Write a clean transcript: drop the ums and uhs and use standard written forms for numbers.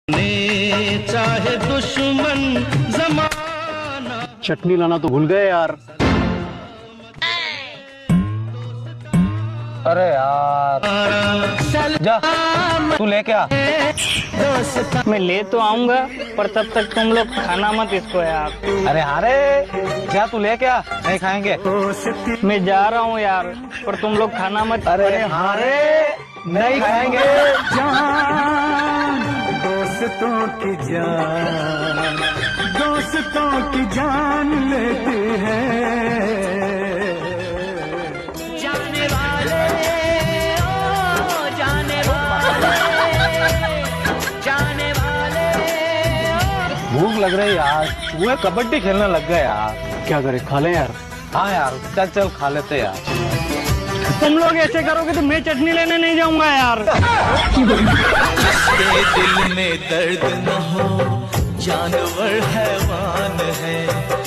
चाहे दुश्मन जमाना। चटनी लाना तो भूल गए यार। अरे यार जा तू लेके आ। मैं ले तो आऊंगा पर तब तक तुम लोग खाना मत इसको यार। अरे हारे जा तू लेके आ, नहीं खाएंगे। मैं जा रहा हूँ यार पर तुम लोग खाना मत। अरे हारे नहीं खाएंगे। दोस्तों की जान, दोस्तों की जान लेती है। जाने वाले ओ जाने वाले, जाने वाले। भूख लग रही यार, वो कबड्डी खेलने लग गए यार। क्या करे, खा ले यार। हाँ यार चल चल खा लेते यार। तुम लोग ऐसे करोगे तो मैं चटनी लेने नहीं जाऊंगा यार। दिल में दर्द न हो, जानवर हैवान है।